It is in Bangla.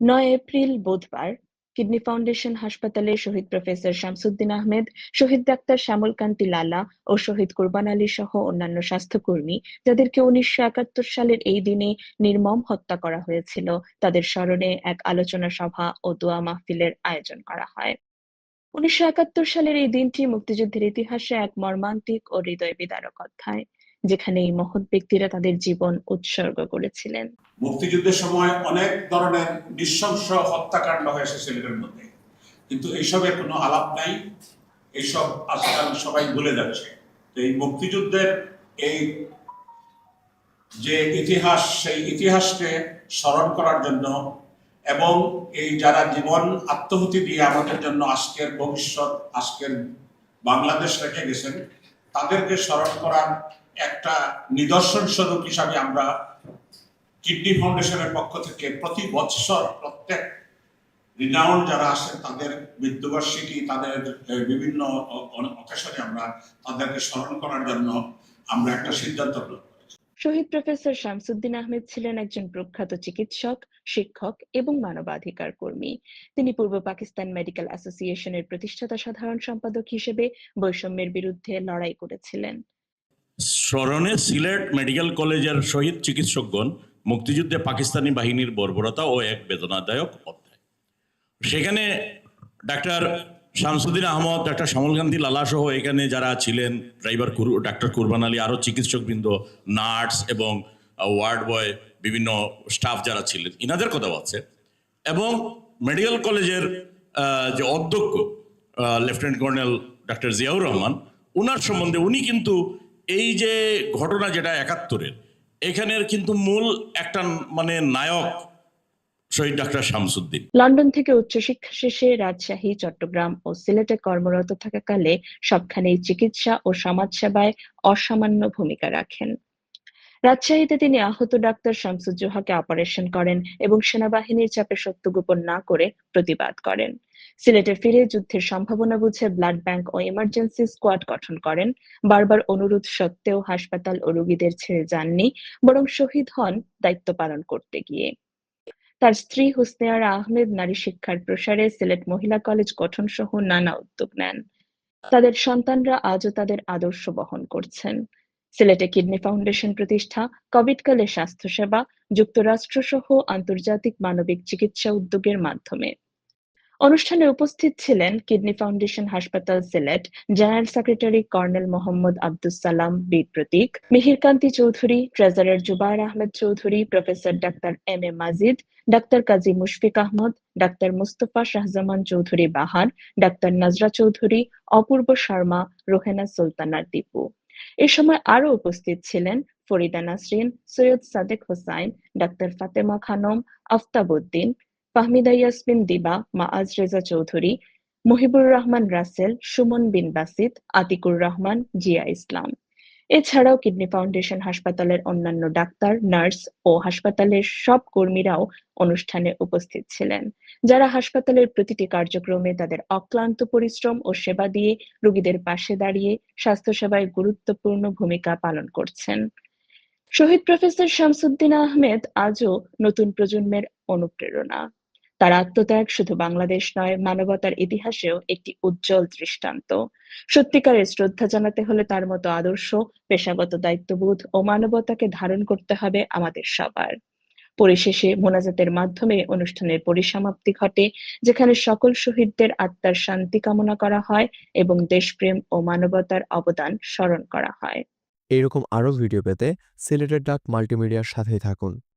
৯ এপ্রিল বুধবার কিডনি ফাউন্ডেশন হাসপাতালে শহীদ প্রফেসর শামসুদ্দিন আহমেদ, শহীদ ডাক্তার শ্যামল কান্তি লালা ও শহীদ কোরবান আলী সহ অন্যান্য স্বাস্থ্যকর্মী যাদেরকে ১৯৭১ সালের এই দিনে নির্মম হত্যা করা হয়েছিল, তাদের স্মরণে এক আলোচনা সভা ও দোয়া মাহফিলের আয়োজন করা হয়। ১৯৭১ সালের এই দিনটি মুক্তিযুদ্ধের ইতিহাসে এক মর্মান্তিক ও হৃদয় বিদারক অধ্যায়, যেখানে এই মহৎ ব্যক্তিরা তাদের জীবন উৎসর্গ করেছিলেন। মুক্তিযুদ্ধের সময় অনেক ধরনের নৃশংস হত্যাকাণ্ড হয়েছে সিলেটের মধ্যে, কিন্তু এইসবের কোনো আলাপ নাই। এইসব আজকাল সবাই ভুলে যাচ্ছে। এই মুক্তিযুদ্ধের এই যে ইতিহাস, সেই ইতিহাসকে স্মরণ করার জন্য এবং এই যারা জীবন আত্মহুতি দিয়ে আমাদের জন্য আজকের ভবিষ্যৎ, আজকের বাংলাদেশ রেখে গেছেন, তাদেরকে স্মরণ করার একটা নিদর্শন স্বরূপ হিসাবে আমরা কিডনি ফাউন্ডেশনের পক্ষ থেকে প্রতি বছর প্রত্যেক রিনাউন্ড যারা আছেন তাদের মৃত্যুবার্ষিকী, তাদের বিভিন্ন অকেশনে আমরা তাদেরকে স্মরণ করার জন্য আমরা একটা সিদ্ধান্ত গ্রহণ করেছি। শহীদ প্রফেসর শামসুদ্দিন আহমেদ ছিলেন একজন প্রখ্যাত চিকিৎসক, শিক্ষক এবং মানবাধিকার কর্মী। তিনি পূর্ব পাকিস্তান মেডিকেল অ্যাসোসিয়েশনের প্রতিষ্ঠাতা সাধারণ সম্পাদক হিসেবে বৈষম্যের বিরুদ্ধে লড়াই করেছিলেন। স্মরণে সিলেট মেডিকেল কলেজের শহীদ চিকিৎসকগণ মুক্তিযুদ্ধে পাকিস্তানি বাহিনীর বর্বরতা ও এক বেদনাদায়ক অধ্যায়। সেখানে ডাক্তার শামসুদ্দিন আহমদ, ডাক্তার শ্যামল কান্তি লালা সহ এখানে যারা ছিলেন, ড্রাইভার ডাক্তার কোরবান আলী, আরও চিকিৎসকবৃন্দ, নার্স এবং ওয়ার্ড বয়, বিভিন্ন স্টাফ যারা ছিলেন, ইনাদের কথাও আছে। এবং মেডিকেল কলেজের যে অধ্যক্ষ lieutenant colonel doctor Ziaur Rahman, উনার সম্বন্ধে উনি কিন্তু এই যে ঘটনা যেটা ৭১-এর, এখানের কিন্তু মূল একটা নায়ক শহীদ ডাক্তার শামসুদ্দিন। লন্ডন থেকে উচ্চশিক্ষা শেষে রাজশাহী, চট্টগ্রাম ও সিলেটে কর্মরত থাকাকালে সবখানেই চিকিৎসা ও সমাজসেবায় অসামান্য ভূমিকা রাখেন। রাজশাহীতে তিনি আহত ডাক্তার শামসুজ্জোহাকে অপারেশন করেন এবং সেনাবাহিনীর চাপে সত্য গোপন না করে প্রতিবাদ করেন। সিলেটে ফিরে যুদ্ধের সম্ভাবনা বুঝে ব্লাড ব্যাংক ও ইমার্জেন্সি স্কোয়াড গঠন করেন। বারবার অনুরোধ সত্ত্বেও হাসপাতাল ও রোগীদের ছেড়ে যাননি, বরং শহীদ হন দায়িত্ব পালন করতে গিয়ে। তার স্ত্রী হুসনে আরা আহমেদ নারী শিক্ষার প্রসারে সিলেট মহিলা কলেজ গঠন সহ নানা উদ্যোগ নেন। তাদের সন্তানরা আজও তাদের আদর্শ বহন করছেন। সিলেটে কিডনি ফাউন্ডেশন প্রতিষ্ঠা, কোভিডকালে স্বাস্থ্যসেবা, যুক্তরাষ্ট্র সহ আন্তর্জাতিক মানবিক চিকিৎসা উদ্যোগের মাধ্যমে। অনুষ্ঠানে উপস্থিত ছিলেন কিডনি ফাউন্ডেশন হাসপাতাল Sylhet general secretary colonel Mohammad Abdus Salam Bir Protik, Mihirkanti Chowdhury, treasurer Zubair Ahmed Chowdhury, professor ডাক্তার এম এ মাজিদ, ডাক্তার কাজী মুশফিক আহমদ, ডাক্তার মুস্তফা শাহজামান চৌধুরী বাহার, ডাক্তার নাজরা চৌধুরী, অপূর্ব শর্মা, রোহেনা সুলতানা দীপু। এ সময় আরো উপস্থিত ছিলেন ফরিদা নাসরিন, সৈয়দ সাদেক হোসাইন, ডাক্তার ফাতেমা খানম, আফতাব উদ্দিন, ফাহমিদা ইয়াসমিন দিবা, মাআজ রেজা চৌধুরী, মহিবুর রহমান রাসেল, সুমন বিন বাসিত, আতিকুর রহমান, জিয়া ইসলাম। এছাড়াও কিডনি ফাউন্ডেশন হাসপাতালের অন্যান্য ডাক্তার, নার্স ও হাসপাতালের সব কর্মীরাও অনুষ্ঠানে উপস্থিত ছিলেন, যারা হাসপাতালের প্রতিটি কার্যক্রমে তাদের অক্লান্ত পরিশ্রম ও সেবা দিয়ে রোগীদের পাশে দাঁড়িয়ে স্বাস্থ্যসেবায় গুরুত্বপূর্ণ ভূমিকা পালন করছেন। শহীদ প্রফেসর শামসুদ্দিন আহমেদ আজও নতুন প্রজন্মের অনুপ্রেরণা। তার আত্মত্যাগ শুধু বাংলাদেশ নয়, মানবতার ইতিহাসেও একটি উজ্জ্বল দৃষ্টান্ত। সত্যিকারের শ্রদ্ধা জানাতে হলে তার মতো আদর্শ, পেশাগত দায়িত্ববোধ ও মানবতাকে ধারণ করতে হবে আমাদের সবার। পরিশেষে মোনাজাতের মাধ্যমে অনুষ্ঠানের পরিসমাপ্তি ঘটে, যেখানে সকল শহীদদের আত্মার শান্তি কামনা করা হয় এবং দেশপ্রেম ও মানবতার অবদান স্মরণ করা হয়। এরকম আরও ভিডিও পেতে সিলেটের ডাক মাল্টিমিডিয়ার সাথেই থাকুন।